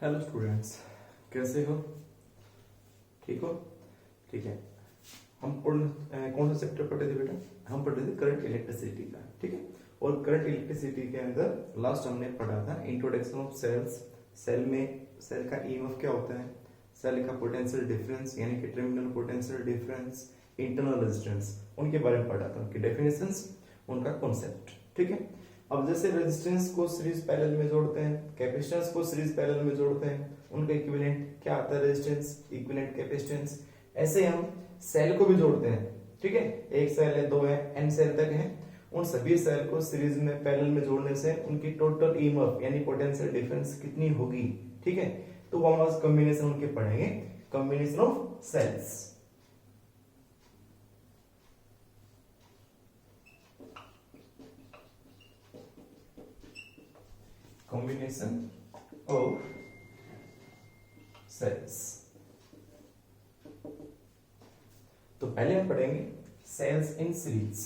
Hello students, कैसे हो? ठीक हो? ठीक है। हम कौन सा चैप्टर पढ़ रहे थे बेटा? हम पढ़ रहे थे करंट इलेक्ट्रिसिटी का। ठीक है। और करंट इलेक्ट्रिसिटी के अंदर लास्ट हमने पढ़ा था इंट्रोडक्शन ऑफ सेल्स। सेल में सेल का ईएमएफ क्या होता है, सेल का पोटेंशियल डिफरेंस यानी कि terminal potential difference, internal resistance, उनके बारे में पढ़ा था, उनकी डेफिनेशंस, उनका कॉन्सेप्ट। ठीक है। अब जैसे रेजिस्टेंस को सीरीज पैरेलल में जोड़ते हैं, कैपेसिटेंस को सीरीज पैरेलल में जोड़ते हैं, उनका इक्विवेलेंट क्या आता है? Resistance equivalent capacitance. ऐसे हम सेल को भी जोड़ते हैं। ठीक है। एक सेल है, दो है, एन सेल तक है, उन सभी सेल को सीरीज में पैरेलल में जोड़ने से उनकी टोटल ईएमएफ यानी पोटेंशियल डिफरेंस कितनी होगी। ठीक है। तो हम आज कॉम्बिनेशन उनके पढ़ेंगे, combination of cells. combination of cells। तो पहले हम पढ़ेंगे cells in series.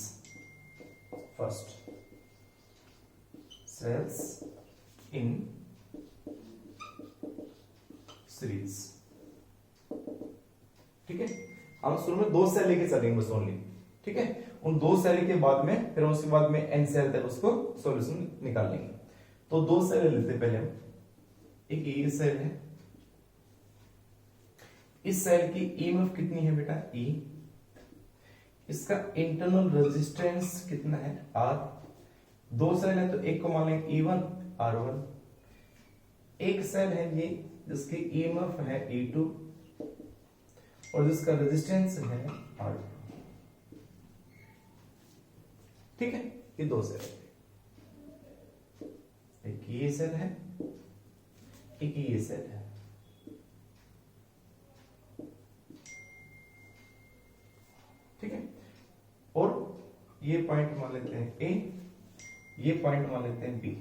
First, cells in series. ठीक है। हम शुरू में दो सेल लेके चलेंगे बस ओनली। ठीक है। उन दो सेल के बाद में फिर उसके बाद में एन सेल तक उसको सॉल्यूशन निकाल लेंगे। तो दो सेल लेते हैं पहले हम। एक ये सेल है, इस सेल की ईएमएफ कितनी है बेटा? ई। इसका इंटरनल रेजिस्टेंस कितना है? आर। दो सेल है तो एक को मान लेंगे E1 R1। एक सेल है ये जिसकी ईएमएफ है E2 और जिसका रेजिस्टेंस है R2। ठीक है। ये दो सेल है, एक ये सेल है, एक ये सेल है। ठीक है। और ये पॉइंट मान लेते हैं ए, ये पॉइंट मान लेते हैं बी।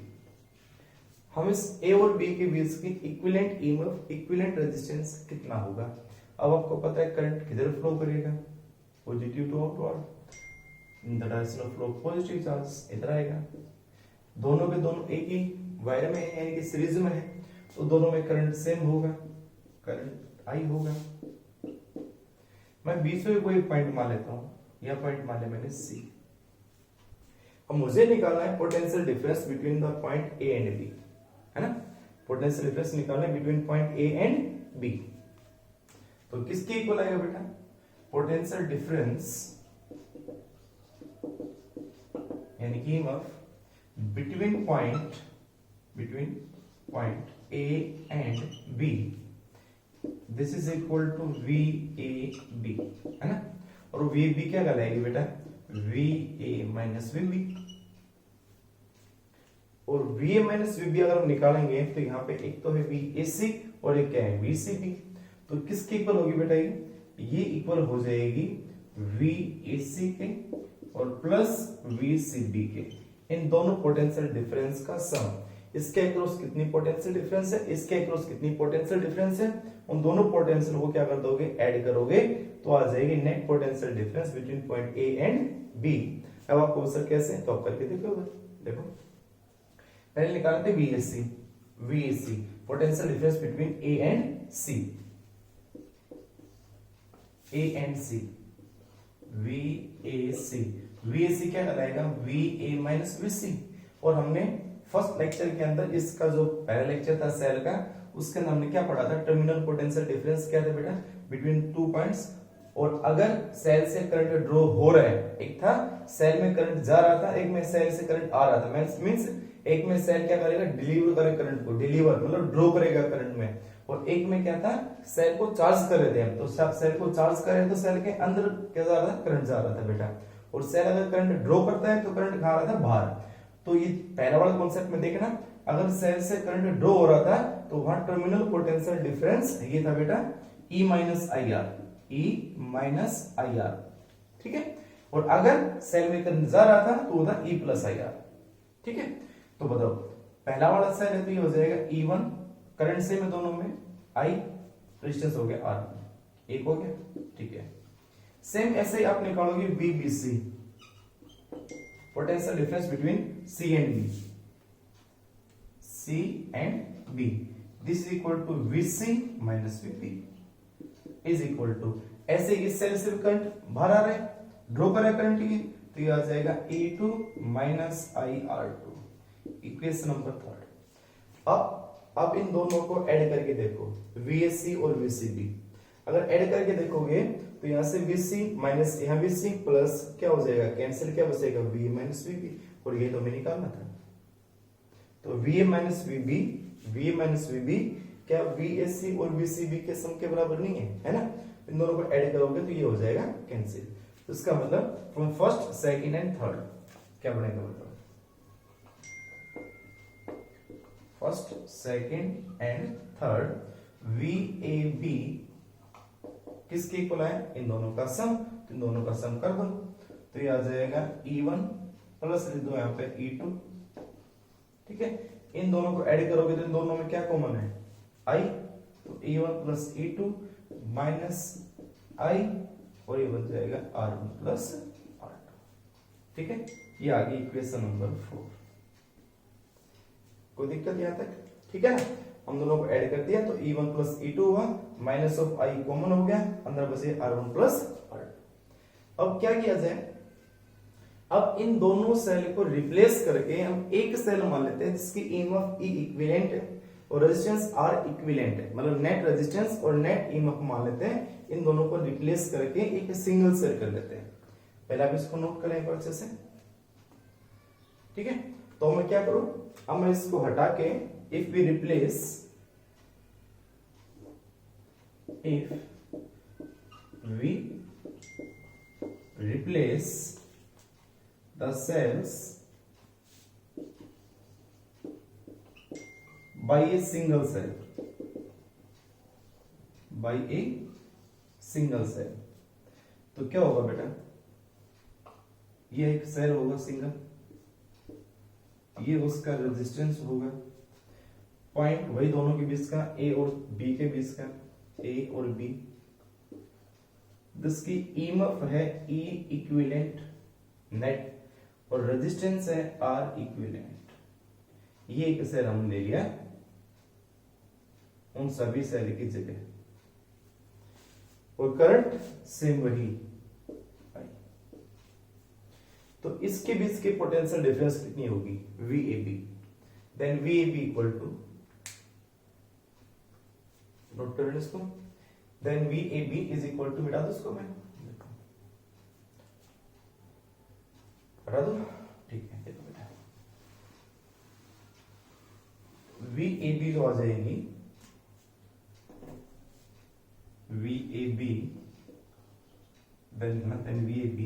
हम इस ए और बी के बीच की इक्विवेलेंट ईएमएफ, इक्विवेलेंट रेजिस्टेंस कितना होगा? अब आपको पता है करंट किधर फ्लो करेगा? Positive to outward, in the direction of flow positive charge इधर आएगा। दोनों के दोनों एक ही वायर में है यानी कि सीरीज में है, तो दोनों में करंट सेम होगा, करंट आई होगा। मैं बीच में कोई पॉइंट मान लेता हूं, यह पॉइंट मान लिया मैंने सी। अब मुझे निकालना है potential difference between the point A and B, है ना? पोटेंशियल डिफरेंस निकालना है between point A and B. तो किसके इक्वल आएगा बेटा? पोटेंशियल डिफरेंस यानी कि EMF between point A and B, this is equal to VAB, है ना? और VAB क्या कहलाएगी बेटा? VA minus VB। और VA minus VB अगर हम निकालेंगे तो यहाँ पे एक तो है VAC और एक क्या है? VCB। तो किसके इक्वल होगी बेटा? ये इक्वल हो जाएगी VAC के और प्लस VCB के, इन दोनों पोटेंशियल डिफरेंस का सम। इसके अक्रॉस कितनी पोटेंशियल डिफरेंस है, इसके अक्रॉस कितनी पोटेंशियल डिफरेंस है, उन दोनों पोटेंशियल को क्या कर दोगे? ऐड करोगे तो आ जाएगी net potential difference between point A and B. अब आपको सर कैसे, तो आप करके देखो। देखो पहले निकालते VAC, VAC potential difference between A and C, A and C, VAC। VAC क्या कहलाएगा? VA minus VC। और हमने फर्स्ट लेक्चर के अंदर इसका जो पहला लेक्चर था सेल का, उसके अंदर हमने क्या पढ़ा था? टर्मिनल पोटेंशियल डिफरेंस क्या था बेटा? Between two points. और अगर सेल से करंट ड्रॉ हो रहा है, एक था सेल में करंट जा रहा था, एक में सेल से करंट आ रहा था, मींस एक में सेल क्या करेगा? डिलीवर करेगा करंट को, डिलीवर मतलब ड्रॉ करेगा करंट में। और एक में क्या था? सेल को चार्ज कर रहे थे हम, तो सेल को चार्ज कर रहे तो सेल के अंदर क्या जा रहा था? करंट जा रहा था बेटा। और सेल अगर करंट ड्रॉ करता है तो करंट कहां आ रहा था? बाहर। तो ये पहला वाला कॉन्सेप्ट में देखना, अगर सेल से करंट ड्रॉ हो रहा था तो वहां टर्मिनल पोटेंशियल डिफरेंस ये था बेटा E minus I R, E minus I R. ठीक है। और अगर सेल में करंट जा रहा था तो था E प्लस आई आर। ठीक है। तो बताओ पहला वाला सेल है तो ये हो जाएगा E1, करंट सेम है दोनों में, I रेजिस्टेंस हो गया R, एक हो गया। ठीक है। सेम ऐसे ही आप निकालोगे VBC, potential difference between C and B, C and B, this is equal to VC minus VB is equal to, ऐसे इस सेल से करंट बाहर आ रहा है, ड्रॉ करें करंट की, तो ये आ जाएगा E2 minus IR2, equation number 3। अब इन दोनों को ऐड करके देखो, VSC और VCB अगर ऐड करके देखोगे तो यहां से VC माइनस यहाँ VC प्लस क्या हो जाएगा, कैंसिल क्या बचेगा, VA माइनस VB, और ये तो हमें निकालना था। तो VA माइनस VB क्या VSC और VCB के सम के बराबर नहीं है ना? इन दोनों को ऐड करोगे तो ये हो जाएगा कैंसिल। तो इसका मतलब from first second and third क्या बनेगा, मतलब first second and third VAB किसके इक्वल है, इन दोनों का सम, तो इन दोनों का सम कर दो, तो ये आ जाएगा E1 प्लस लिख दो यहाँ पे E2, ठीक है। इन दोनों को ऐड करोगे तो इन दोनों में क्या कॉमन है, I, तो E1 plus E2 minus I, और ये बन जाएगा R1 प्लस R2, ठीक है। ये आ गई इक्वेशन नंबर 4। कोई दिक्कत यहां तक, ठीक है ना? हम दोनों को ऐड कर दिया तो E1 प्लस E2 हुआ, माइनस ऑफ I कॉमन हो गया, अंदर बचे R1 प्लस R2। अब क्या किया जाए, अब इन दोनों सेल को रिप्लेस करके हम एक सेल मान लेते हैं जिसकी ईएमएफ E इक्विवेलेंट है और रेजिस्टेंस R इक्विवेलेंट है, मतलब नेट रेजिस्टेंस और नेट ईएमएफ मान लेते हैं। इन दोनों को रिप्लेस करके एक सिंगल सेल कर लेते हैं। पहले आप इसको नोट करें अच्छे से, ठीक है। तो मैं क्या करूं, अब मैं इसको हटा के if we replace the cells by a single cell, तो क्या होगा बेटा, ये एक सेल होगा सिंगल, ये उसका रेजिस्टेंस होगा, पॉइंट वही दोनों के बीच का A और B के बीच का A और B, जिसकी ईएमएफ है E इक्विवेलेंट नेट और रेजिस्टेंस है R इक्विवेलेंट। ये एक सेल हम ले लिया उन सभी सेल की जगह, और करंट सेम वही, तो इसके बीच की पोटेंशियल डिफरेंस कितनी होगी, VAB, then VAB equal to, note कर इसको, then VAB is equal to, मिटा दो इसको, मैं हटा दो, ठीक है। देखो बेटा VAB जो आ जाएगी, VAB then VAB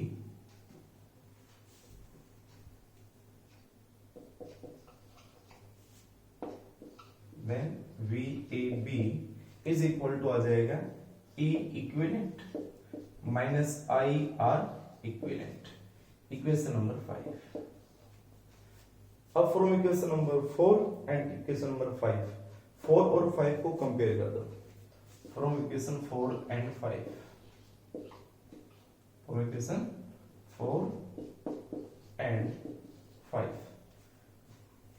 then VAB is equal to आ जाएगा E equivalent minus IR equivalent, equation number 5। अब from equation number 4 and equation number 5, 4 और 5 को कंपेयर कर दो, from equation 4 and 5, from equation 4 and 5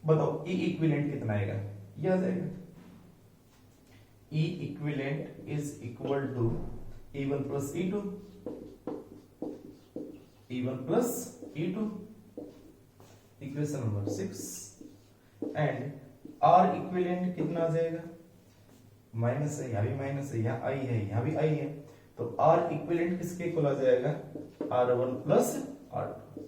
बताओ E इक्विवेलेंट कितना आएगा, ये आ जाएगा E equivalent is equal to E1 plus E2, E1 plus E2, equation number 6, and R equivalent कितना आ जाएगा, माइनस है, यहाँ भी माइनस है, यहाँ I है, यहाँ भी I है, तो R इक्विवेलेंट किसके इक्वल आ जाएगा, R1 plus R2,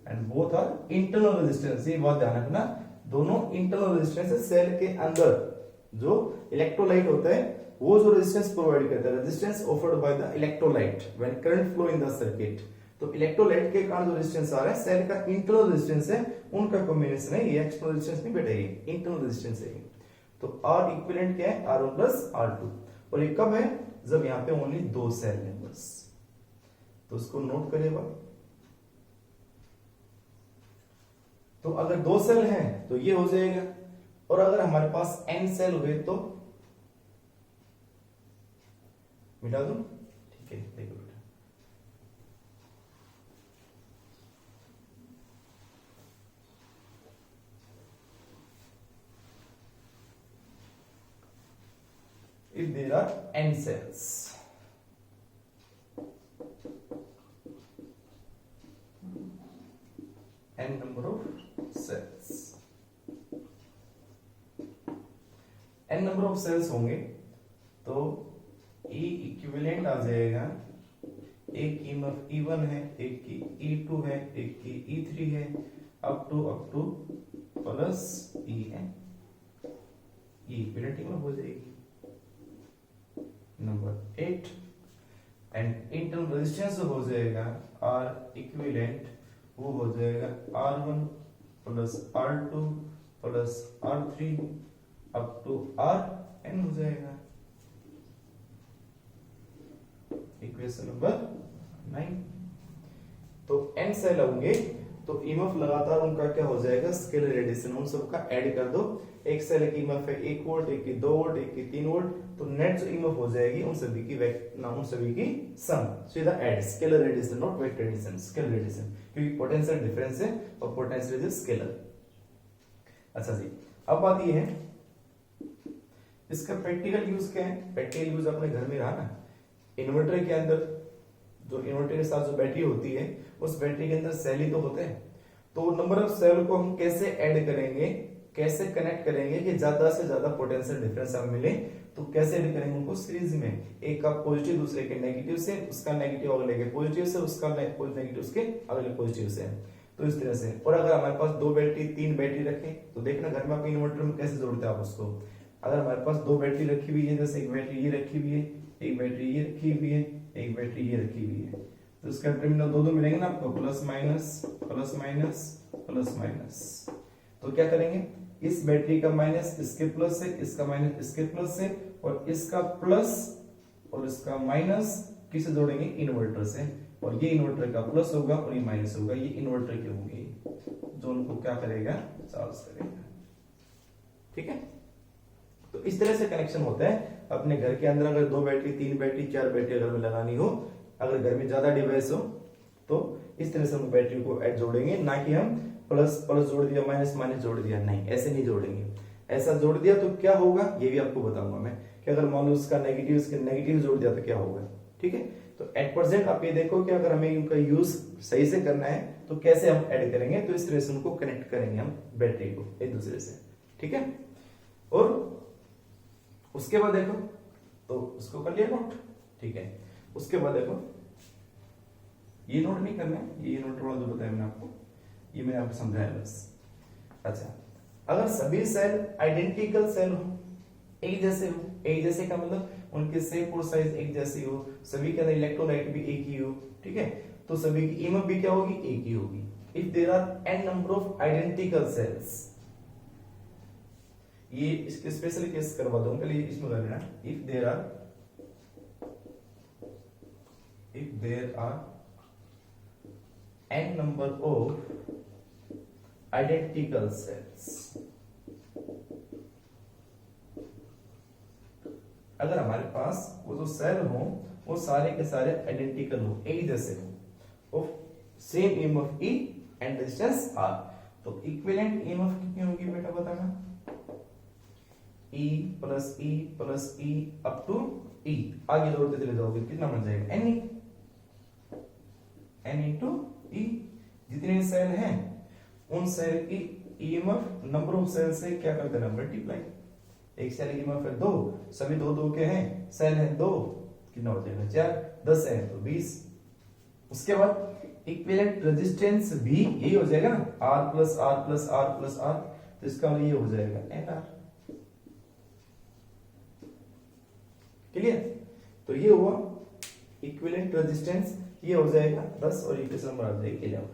and both are internal resistance. ये बात ध्यान रखना, दोनों इंटरनल रेजिस्टेंस है, सेल के अंदर जो इलेक्ट्रोलाइट होता है वो जो रेजिस्टेंस प्रोवाइड करता है, resistance offered by the electrolyte when current flow in the circuit, तो इलेक्ट्रोलाइट के कारण जो रेजिस्टेंस आ रहा है सेल का इंटरनल रेजिस्टेंस है, उनका कॉम्बिनेशन है, ये एक्सटर्नल रेजिस्टेंस नहीं बेटा, ये इंटरनल रेजिस्टेंस है। तो R इक्विवेलेंट क्या है, R1 प्लस R2, और ये कब है, जब यहाँ पे ओनली 2 सेल है बस, तो उसको नोट करिएगा। तो अगर 2 सेल हैं तो ये हो जाएगा, और अगर हमारे पास n सेल हुए तो मिटा दूं, ठीक है। देखो बेटा if there are n cells. n number of cells, n number of cells होंगे तो E इक्विवेलेंट आ जाएगा, एक की E1 है, एक की E2 है, एक की E3 है, up two plus En, E equivalent हो जाएगी। नंबर 8 एंड इंटरनल रेजिस्टेंस हो जाएगा R इक्विवेलेंट, वो हो जाएगा R1 plus R2 plus R3 up to Rn हो जाएगा। Equation number 9। तो n सेल होंगे तो ईएमएफ लगातार उनका क्या हो जाएगा, स्केलर रेडिएशन, उन सबका ऐड कर दो। एक सेल की ईएमएफ है 1 वोल्ट, एक की 2 वोल्ट, एक की 3 वोल्ट, तो नेट जो ईएमएफ हो जाएगी उन सभी की सम, सीधा add, scalar radiation not vector radiation, scalar radiation, क्योंकि पोटेंशियल डिफरेंस है और पोटेंशियल इज स्केलर। अच्छा जी, अब बात ये है इसका प्रैक्टिकल यूज क्या है। प्रैक्टिकल यूज अपने घर में रहा ना, इन्वर्टर के अंदर जो इन्वर्टर के साथ जो बैटरी होती है उस बैटरी के अंदर सेल ही तो होते हैं, तो नंबर ऑफ सेल को हम कैसे ऐड करेंगे, कैसे कनेक्ट करेंगे कि ज्यादा से ज्यादा पोटेंशियल डिफरेंस हमें मिले, तो कैसे ऐड करेंगे उनको सीरीज में, एक का पॉजिटिव दूसरे के नेगेटिव से, उसका नेगेटिव अगले के पॉजिटिव से, उसका नेगेटिव उसके अगले पॉजिटिव से, तो इस तरह से। और अगर हमारे पास 2 बैटरी 3 बैटरी रखें तो देखना घर में आपके इन्वर्टर में कैसे जोड़ते हैं आप उसको। अगर हमारे पास 2 बैटरी रखी हुई है, जैसे एक बैटरी ये रखी हुई है, एक बैटरी ये रखी हुई है, एक बैटरी ये रखी हुई है, तो इसका टर्मिनल दो मिलेंगे ना आपको, plus minus plus minus plus minus. तो क्या करेंगे, इस बैटरी का माइनस इसके प्लस से, इसका माइनस इसके प्लस से, और इसका प्लस और इसका माइनस किसे जोड़ेंगे, इन्वर्टर से, और ये इन्वर्टर का प्लस होगा और ये माइनस होगा, ये इन्वर्टर के होंगे जो उनको क्या करेगा, चार्ज करेगा। ठीक है, तो इस तरह से कनेक्शन होता है अपने घर के अंदर। अगर 2 बैटरी 3 बैटरी 4 बैटरी अगर में लगानी हो, अगर घर में ज्यादा डिवाइस हो, तो इस तरह से हम बैटरी को ऐड जोड़ेंगे, ना कि हम प्लस प्लस जोड़ दिया माइनस माइनस जोड़ दिया, नहीं, ऐसे नहीं जोड़ेंगे। ऐसा जोड़ दिया तो क्या होगा ये भी आपको बताऊंगा मैं, कि अगर मान लो उसका नेगेटिव इसके नेगेटिव जोड़ दिया तो क्या होगा। ठीक है, तो एट प्रेजेंट आप ये देखो कि अगर हमें इनका यूज सही से करना है तो कैसे हम ऐड करेंगे, तो इस तरह से उनको कनेक्ट करेंगे हम बैटरी को एक दूसरे से। ठीक है, और उसके बाद देखो, तो उसको कर लिया नोट। ठीक है, उसके बाद देखो, ये नोट नहीं करना है, ये नोट वाला जो बताया मैंने आपको, ये मैंने आपको समझाया बस। अच्छा, अगर सभी सेल आइडेंटिकल सेल हो, एक जैसे हो, एक जैसे का मतलब उनके शेप और साइज एक जैसी हो, सभी के अंदर इलेक्ट्रोलाइट भी एक ही हो, ठीक है, तो सभी की ईएमएफ भी क्या होगी, एक ही होगी। If there are N number of identical cells, ये इसके स्पेशल केस करवा दूंगा, पहले इसमें कर लेना। If there are n number of identical cells, अगर हमारे पास वो जो सेल हो वो सारे के सारे आइडेंटिकल हो, एक जैसे हो, of same EMF E and resistance R, तो इक्विवेलेंट ईएमएफ कितनी होगी बेटा बताना, E plus E up to E, आगे जोड़ते चले जाओगे कितना बन जाएगा, n इंटू E। जितने सेल हैं उन सेल की ईएमएफ नंबर ऑफ सेल से क्या कर देना, मल्टीप्लाई। एक सेल की ईएमएफ है 2, सभी 2 के हैं, सेल है 2, कितना हो जाएगा 4, 10 है तो 20। उसके बाद इक्विवेलेंट रेजिस्टेंस भी यही हो जाएगा ना, R plus R plus R plus R, तो इसका मतलब ये हो जाएगा NR। क्लियर, तो ये हुआ इक्विवेलेंट रेजिस्टेंस, ये हो जाएगा 10 और इक्वेशन नंबर आ जाएगी 11।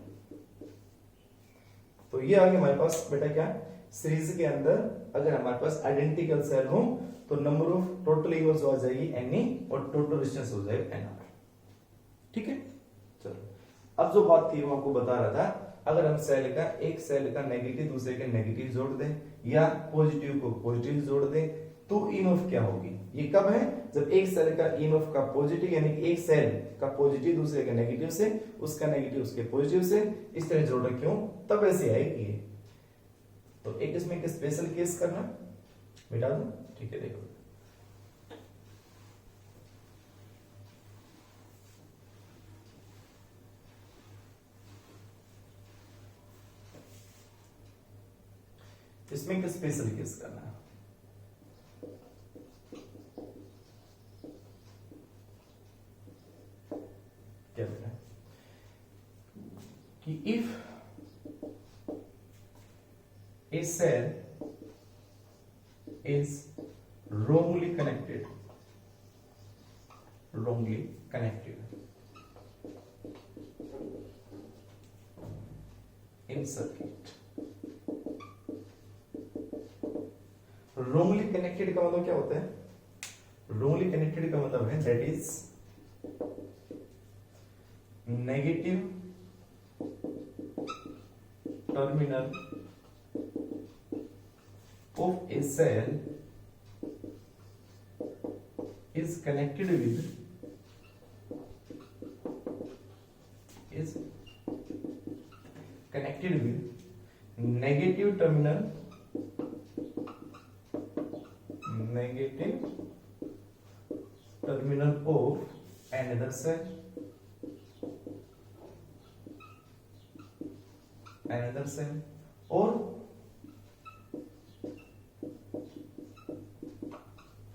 तो ये आगे हमारे पास बेटा क्या, सीरीज के अंदर अगर हमारे पास आइडेंटिकल सेल हो तो नंबर ऑफ टोटल ईएमएफ आ जाएगी Ne और टोटल रेजिस्टेंस हो जाएगा NR। ठीक है, चलो अब जो बात थी वो आपको बता रहा था, अगर हम एक सेल का नेगेटिव दूसरे के नेगेटिव जोड़ दें या पॉजिटिव को पॉजिटिव जोड़ दें तो ईएमएफ क्या होगी। ये कब है, जब एक सेल का ईएमएफ का पॉजिटिव, यानी कि एक सेल का पॉजिटिव दूसरे के नेगेटिव से, उसका नेगेटिव उसके पॉजिटिव से, इस तरह जोड़ रखे हो तब ऐसे आएगी। तो एक इसमें एक स्पेशल केस करना, मिटा दो। ठीक है, देखो इसमें एक स्पेशल केस करना है। क्या बेटा कि if a cell is wrongly connected in circuit। wrongly connected का मतलब क्या होता है? wrongly connected का मतलब है that is negative terminal of a cell is connected with negative terminal of another cell or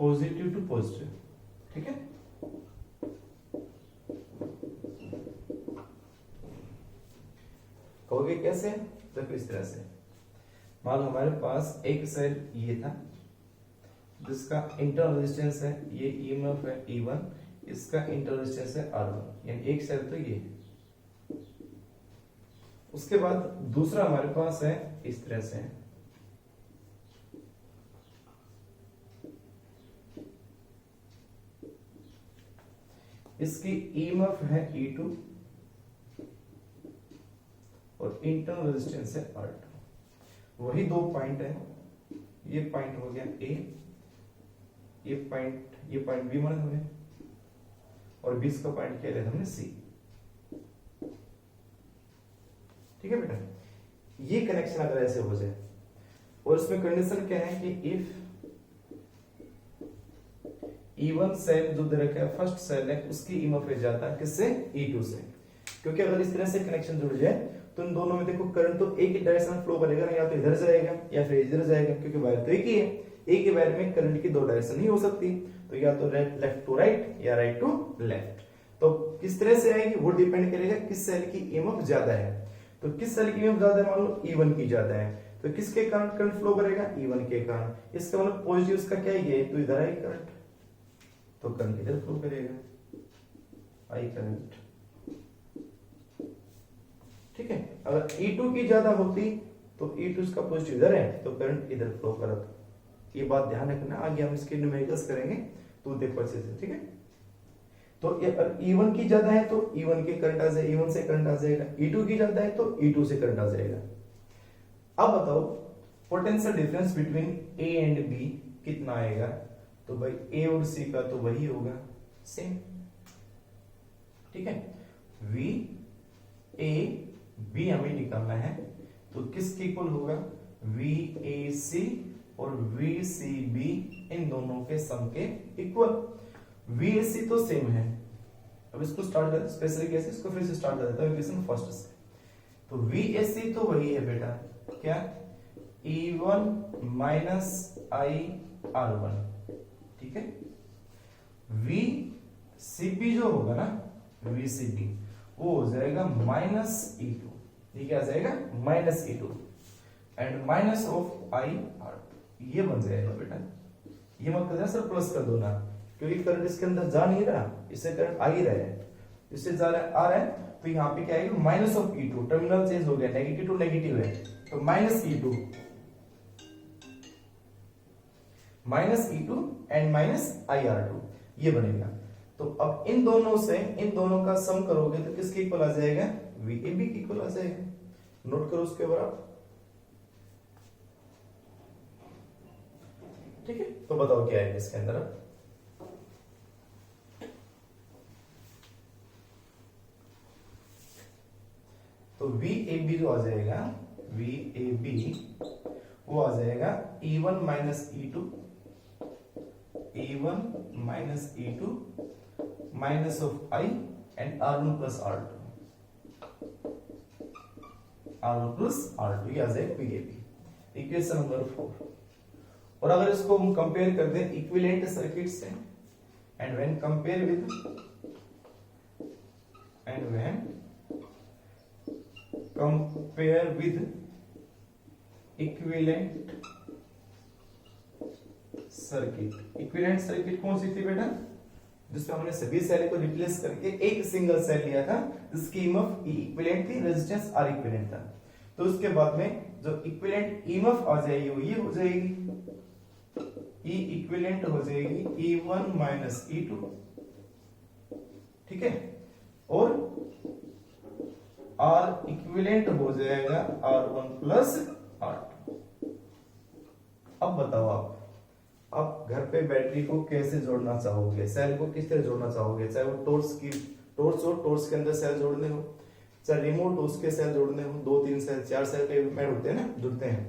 positive to positive. ठीक है, कहोगे कैसे? देखो इस तरह से, मान लो हमारे पास एक सेल ये था जिसका इंटरनल रेजिस्टेंस है ये ईएमएफ है E1, इसका इंटरनल रेजिस्टेंस है R1, यानी एक सेल तो ये। उसके बाद दूसरा हमारे पास है इस तरह से, इसकी ईएमएफ है E2 और इंटरनल रेजिस्टेंस है R2। वही दो पॉइंट है, ये पॉइंट हो गया A, ये पॉइंट B मान हुए और बीच का पॉइंट क्या लिया हमने C। ठीक है बेटा, ये कनेक्शन अगर ऐसे हो जाए और इसमें कंडीशन क्या है कि इफ E1 सेल जो दे रखा है फर्स्ट सेल है उसकी ईएमएफ जाता है किससे? E2 से। क्योंकि अगर इस तरह से कनेक्शन जुड़ जाए तो इन दोनों में देखो करंट तो एक ही डायरेक्शन फ्लो करेगा ना, या तो इधर जाएगा या फिर इधर जाएगा, क्योंकि वायर तो एक ही है। एक ही वायर में करंट की दो डायरेक्शन नहीं हो सकती, तो या तो लेफ्ट टू राइट या राइट टू लेफ्ट। तो किस तरह से आएगी वो डिपेंड करेगा किस सेल की ईएमएफ ज्यादा है। तो किस सेल की ईएमएफ ज्यादा है, मान लो E1 की ज्यादा है, तो किसके कारण करंट फ्लो करेगा? E1 के कारण। इसका मतलब पॉजिटिव इसका क्या है, तो इधर आई करंट, तो करंट इधर फ्लो करेगा, आई करंट। ठीक है, अगर E2 की ज्यादा होती तो E2 इसका पॉजिटिव इधर है तो करंट इधर फ्लो करता। ये बात ध्यान रखना, आगे हम इसके न्यूमेरिकल्स करेंगे तो देखो अच्छे से। ठीक है, तो अगर E1 की ज्यादा है तो E1 के करंट आ जाएगा, E1 से करंट आ जाएगा। E2 की ज्यादा है तो E2 से करंट आ जाएगा। अब बताओ potential difference between A and B कितना आएगा? तो भाई A और C का तो वही होगा सेम। ठीक है, V A B हमें निकालना है, तो किसके इक्वल होगा? VAC और VCB इन दोनों के सम के इक्वल। VAC तो सेम है। अब इसको स्टार्ट करते स्पेशली कैसे, इसको फिर से स्टार्ट कर देता हूं इक्वेशन फर्स्ट से। तो VAC तो वही है बेटा, क्या? E1 minus IR1। ठीक है, VCB जो होगा ना, VCB वो हो जाएगा माइनस E2। ये क्या आ जाएगा? Minus E2 and minus of IR2। ये बन जाएगा बेटा। ये मत कर सर प्लस कर दो ना, क्योंकि करंट इसके अंदर जा नहीं रहा, इससे करंट आ ही रहा है, इससे जा रहा है आ रहा है, तो यहाँ पे क्या आएगा? Minus of E2। Terminal change हो गया, नेगेटिव टू नेगेटिव है, तो minus E2 and minus IR2 ये बनेगा। तो अब इन दोनों का सम करोगे तो किसके इक्वल आ जाएगा? VAB के इक्वल आ जाएगा। नोट करो उसके ऊपर आप। ठीक है, तो बताओ क्या है इसके अंदर। तो VAB जो आ जाएगा, VAB वो आ जाएगा E1 minus E2 minus of I and R1 plus R2 ये आ जाएगा VAB। Equation number 4। और अगर इसको हम कंपेयर कर दें इक्विवेलेंट सर्किट से, and when compare with equivalent circuit. Equivalent circuit कौन सी थी बेटा? जिसमें हमने सभी सेल को रिप्लेस करके एक सिंगल सेल लिया था जिसकी ईएमएफ इक्विवेलेंट थी, रेजिस्टेंस आर इक्विवेलेंट था। तो उसके बाद में जो इक्विवेलेंट ईएमएफ आ जाएगी वो ये हो जाएगी, ई इक्विवेलेंट हो जाएगी E1 माइनस E2, ठीक है, और आर इक्विवेलेंट हो जाएगा R1 प्लस R2। अब बताओ आप घर पे बैटरी को कैसे जोड़ना चाहोगे, सेल को किस तरह जोड़ना चाहोगे? चाहे वो टॉर्च हो, टॉर्च के अंदर सेल जोड़ने हो, चाहे रिमोट हो उसके सेल जोड़ने हो, 2-3 सेल 4 सेल के में होते हैं ना, जुड़ते हैं।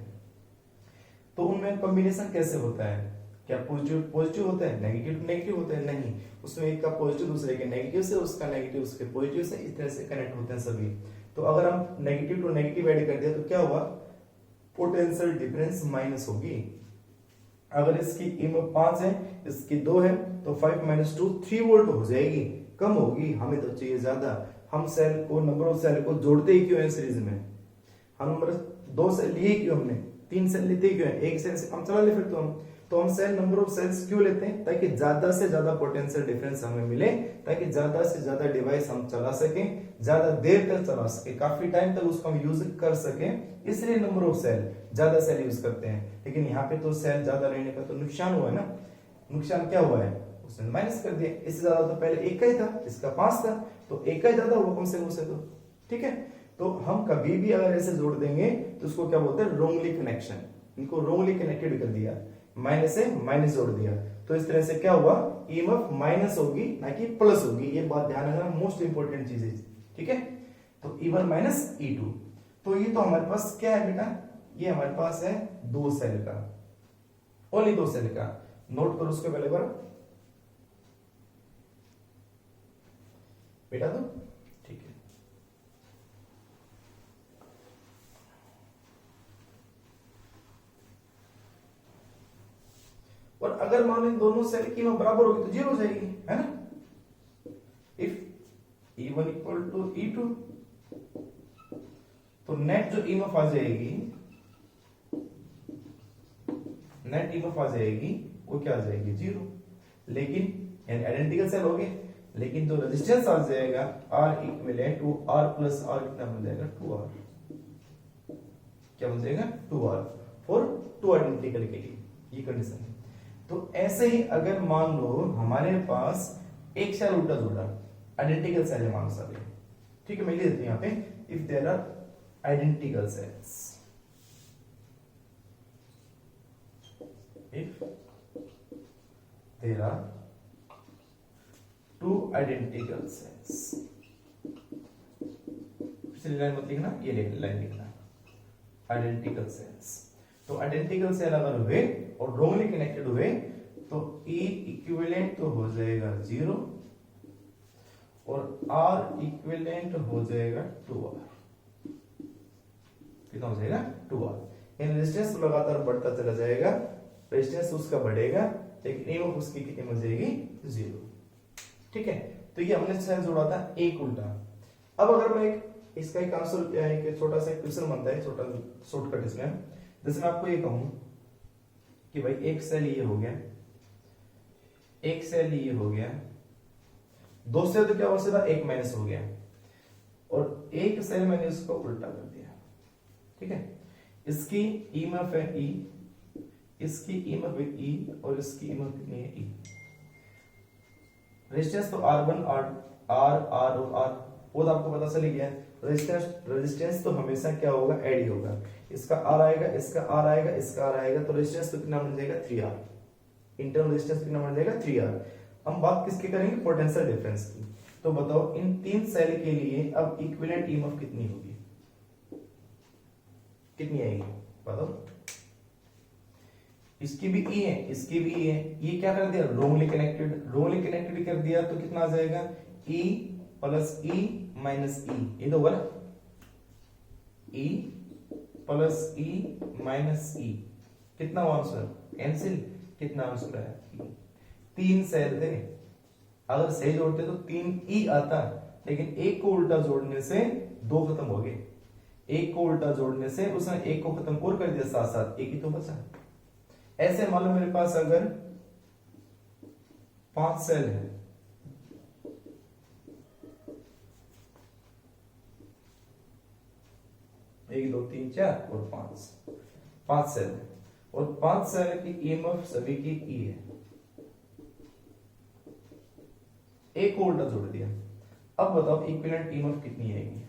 तो उनमें कॉम्बिनेशन कैसे होता है? क्या पॉजिटिव होता है, नेगेटिव होता है? नहीं, उसमें एक का पॉजिटिव दूसरे के नेगेटिव से, उसका नेगेटिव उसके पॉजिटिव से, इस तरह से कनेक्ट होते हैं सभी। तो अगर हम नेगेटिव टू नेगेटिव ऐड कर दिया तो क्या हुआ? पोटेंशियल डिफरेंस माइनस होगी। अगर इसकी ईएमएफ 5 है, इसकी 2 है, तो 5 माइनस 2 3 वोल्ट हो जाएगी, कम होगी। हमें तो चाहिए ज्यादा। हम सेल को, नंबर ऑफ सेल को जोड़ते ही क्यों है सीरीज में? हम नंबर 2 सेल लिए क्यों, हमने 3 सेल लेते क्यों है? एक सेल से हम चला ले फिर तो हम सेल नंबर ऑफ सेल्स क्यों लेते हैं? ताकि ज्यादा से ज्यादा पोटेंशियल डिफरेंस हमें मिले, ताकि ज्यादा से ज्यादा डिवाइस हम चला सकें, ज्यादा देर तक चला सके, काफी टाइम तक उसको हम यूज कर सकें, इसलिए नंबर ऑफ सेल, ज्यादा सेल यूज करते हैं। लेकिन यहाँ पे तो सेल ज्यादा रहने का तो नुकसान हुआ है ना। नुकसान क्या हुआ है? उसने माइनस कर दिया। इससे ज्यादा तो पहले एक का ही था, इसका 5 था, तो एक का ही ज्यादा हुआ कम से कम से, तो ठीक है। तो हम कभी भी अगर ऐसे जोड़ देंगे तो उसको क्या बोलते हैं? रोंगली कनेक्शन। इनको रोंगली कनेक्टेड कर दिया, माइनस से माइनस जोड़ दिया, तो इस तरह से क्या हुआ? ईएमएफ माइनस होगी ना कि प्लस होगी। ये बात ध्यान रखना, मोस्ट इंपोर्टेंट चीज है, ठीक है। तो E1 माइनस E2, तो ये तो हमारे पास क्या है बेटा? ये हमारे पास है 2 सेल का, ओनली 2 सेल का। नोट करो उसके पहले बार बेटा, तो ठीक है। और अगर मान लो दोनों सेल की कीमत बराबर होगी तो 0 हो जाएगी, है ना। If E1 equal to E2, तो नेट जो ईएमएफ आ जाएगी, नेट ईएमएफ आ जाएगी वो क्या आ जाएगी? 0। लेकिन आइडेंटिकल सेल हो गए, लेकिन जो रेजिस्टेंस आ जाएगा R इक्विवेलेंट, वो R प्लस R कितना बन जाएगा? 2R। क्या बन जाएगा? 2R फॉर 2 आइडेंटिकल के लिए, ये कंडीशन है। तो ऐसे ही अगर मान लो हमारे पास एक सेल उल्टा जुड़ा, आइडेंटिकल सेल है मान सभी, ठीक है, मैं लिख देता हूं यहां पे, if there are identical cells, if there are 2 identical cells, पिछली लाइन मत लिखना, ये लाइन लिखना, आइडेंटिकल सेल्स। तो आइडेंटिकल सेल अगर हुए और रोंगली कनेक्टेड हुए तो E इक्विवेलेंट तो हो जाएगा 0 और R इक्विवेलेंट हो जाएगा 2R। कितना हो जाएगा? 2R। यानी रेजिस्टेंस लगातार बढ़ता चला जाएगा, रेजिस्टेंस उसका बढ़ेगा, लेकिन ईएमएफ उसकी कितनी हो जाएगी? 0, ठीक है। तो ये हमने सेल जोड़ा था एक उल्टा। अब अगर मैं इसका एक आंसर, एक छोटा सा क्वेश्चन बनता है, छोटा शॉर्टकट इसमें, जैसे मैं आपको ये कहूं कि भाई एक सेल ये हो गया, एक सेल ये हो गया, 2 सेल तो क्या हो सीधा 1 माइनस हो गया, और एक सेल मैंने इसको उल्टा कर दिया, ठीक है। इसकी ईएमएफ है E, इसकी ईएमएफ है E, और इसकी ईएमएफ कितनी है E। रेजिस्टेंस तो R1 R और R, वो तो आपको पता चल गया है। रेजिस्टेंस तो हमेशा क्या होगा? ऐड ही होगा। इसका R आएगा, इसका R आएगा, इसका R आएगा, तो रेजिस्टेंस तो कितना बन जाएगा? 3R। इंटरनल रेजिस्टेंस कितना बन जाएगा? 3R। हम बात किसकी करेंगे? पोटेंशियल डिफरेंस की। तो बताओ इन 3 सेल के लिए अब इक्विवेलेंट ईएमएफ कितनी होगी? कितनी आएगी बताओ? इसकी भी E है, इसकी भी E है। ये क्या कर दिया? रोंगली कनेक्टेड कर दिया, तो कितना आ जाएगा? E plus E minus E, ये तो होगा ना, E प्लस ई माइनस ई, कितना आंसर कैंसिल, कितना आंसर है 3 सेल थे, अगर सही जोड़ते तो 3 ई आता, लेकिन एक को उल्टा जोड़ने से 2 खत्म हो गए, एक को उल्टा जोड़ने से उसने एक को खत्म और कर दिया, साथ साथ एक ही तो बचा। ऐसे मान लो मेरे पास अगर 5 सेल है, 1 2 3 4 और 5 सेल है, और 5 सेल की ईएमएफ सभी की ई है, एक को उल्टा जोड़ दिया। अब बताओ इक्विवेलेंट ईएमएफ कितनी आएगी,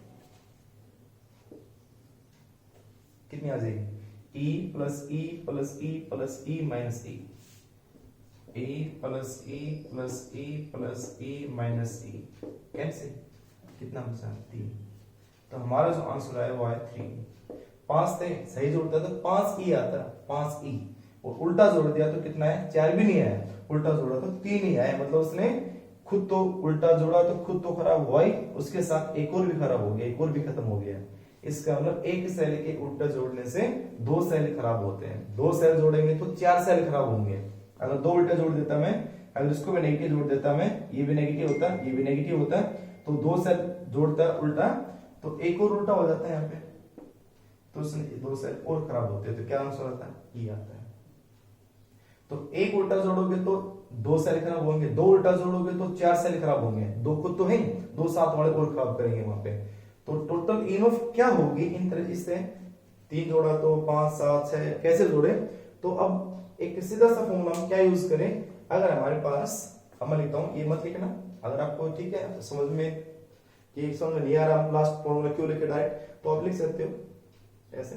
कितनी आ जाएगी, E plus E plus E plus E minus E, E plus E plus E plus E minus E, कैसे, कितना बचा 3। तो हमारा जो आंसर आया वो आया 3। 5 थे, सही जोड़ता तो 5 ई आता, 5 ई, और उल्टा जोड़ दिया तो कितना है, 4 भी नहीं आया, उल्टा जोड़ा तो 3 ही आया, मतलब उसने खुद तो उल्टा जोड़ा तो खुद तो खराब हुआ ही, उसके साथ एक और भी खराब हो गया, एक और भी खत्म हो गया। इसका मतलब एक सेल के उल्टा जोड़ने से 2 सेल खराब होते हैं, 2 सेल जोड़ेंगे तो 4 सेल खराब होंगे। अगर 2 उल्टा जोड़ देता मैं, अगर इसको भी नेगेटिव जोड़ देता मैं, ये भी नेगेटिव होता, ये भी नेगेटिव होता, तो 2 सेल जोड़ता उल्टा तो एक और उल्टा हो जाता है यहाँ पे, तो उसने 2 सेल और खराब होते हैं, तो क्या आंसर आता है, ये आता है। तो एक उल्टा जोड़ोगे तो 2 सेल खराब होंगे, 2 उल्टा जोड़ोगे तो 4 सेल खराब होंगे, 2 खुद तो है, 2 साथ वाले और खराब करेंगे वहां पे। तो टोटल ईएमएफ क्या होगी इन तरह से, 3 जोड़ा तो 5 7 6 कैसे जोड़े, तो अब एक सीधा सा फॉर्मूला हम क्या यूज करें, अगर हमारे पास, अब मैं लिखता हूं, ये मत लिखना, अगर आपको ठीक है समझ में, ये समझ में नहीं आ रहा, हम लास्ट फॉर्मूला क्यों लिखे डायरेक्ट, तो आप लिख सकते हो ऐसे।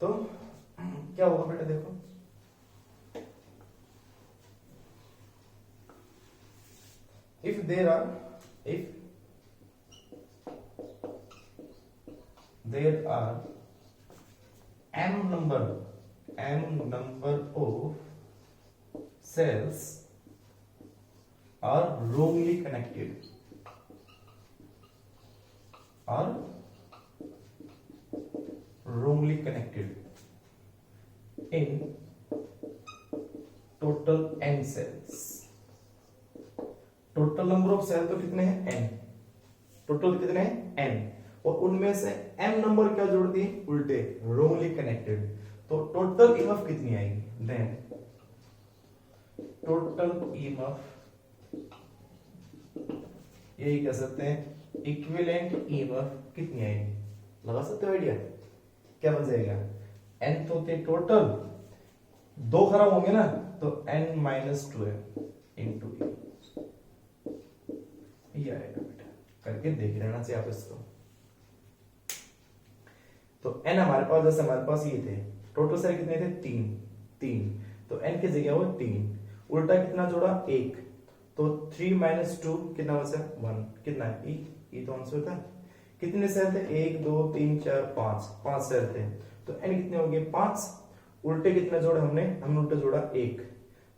तो क्या होगा बेटा, देखो if there are m number of cells are wrongly connected, in total n cells, total number of cell तो कितने हैं n, टोटल कितने हैं n, और उनमें से m नंबर क्या जोड़ दिए उल्टे, wrongly connected, तो टोटल ईएमएफ कितनी आएगी, देन टोटल ईएमएफ, यही कह सकते हैं इक्विवेलेंट ईएमएफ कितनी आएगी, लगा सकते हो आइडिया, क्या बन जाएगा, n तो थे टोटल, 2 खराब होंगे ना, तो n माइनस 2 इंटू e, ये आएगा बेटा, करके देख लेना चाहिए आप इसको। तो n हमारे पास, जैसे हमारे पास ये थे, टोटल सेल कितने थे 3, तो n की जगह वो 3, उल्टा कितना जोड़ा 1, तो 3 माइनस 2 कितना बचा 1, कितना है e तो आंसर था। कितने सेल थे 1 2 3 4 5 सेल थे, तो n कितने हो गए 5, उल्टे कितना जोड़ा हमने उल्टा जोड़ा 1,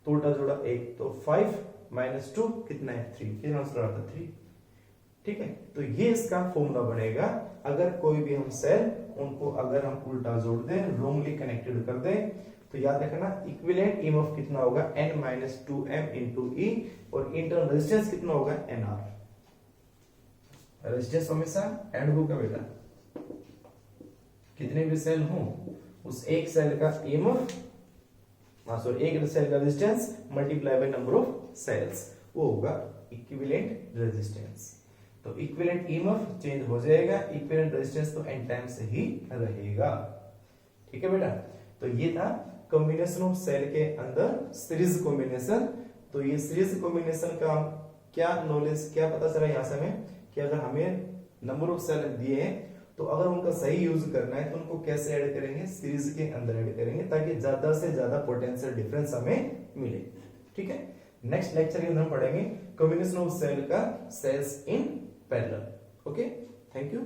तो उल्टा जोड़ा 1, तो 5 माइनस 2 कितना है 3, कितना आंसर आता है 3। ठीक है, तो ये इसका फॉर्मूला बनेगा, अगर कोई भी हम सेल उनको अगर हम उल्टा जोड़ दें, रोंगली कनेक्टेड कर दें, तो याद रखना इक्विवेलेंट ईएमएफ कितना होगा n माइनस 2m इंटू ई, और इंटरनल रेजिस्टेंस कितना होगा nr, रेजिस्टेंस हमेशा ऐड होगा बेटा, कितने भी सेल हो उस एक सेल का ईएमएफ, सॉरी एक सेल का resistance multiply by number of cells, वो होगा इक्विवेलेंट रेजिस्टेंस। तो इक्विवेलेंट ईएमएफ चेंज हो जाएगा, इक्विवेलेंट रेजिस्टेंस तो एन टाइम से ही रहेगा। ठीक है बेटा, तो ये था कॉम्बिनेशन ऑफ सेल के अंदर सीरीज कॉम्बिनेशन। तो ये सीरीज कॉम्बिनेशन का क्या नॉलेज, क्या पता चला यहाँ से हमें कि अगर हमें नंबर ऑफ सेल दिए हैं तो अगर उनका सही यूज करना है तो उनको कैसे ऐड करेंगे, सीरीज के अंदर ऐड करेंगे, ताकि ज्यादा से ज्यादा पोटेंशियल डिफरेंस हमें मिले। ठीक है, नेक्स्ट लेक्चर के अंदर हम पढ़ेंगे कॉम्बिनेशन ऑफ सेल का cells in parallel. Okay, thank you.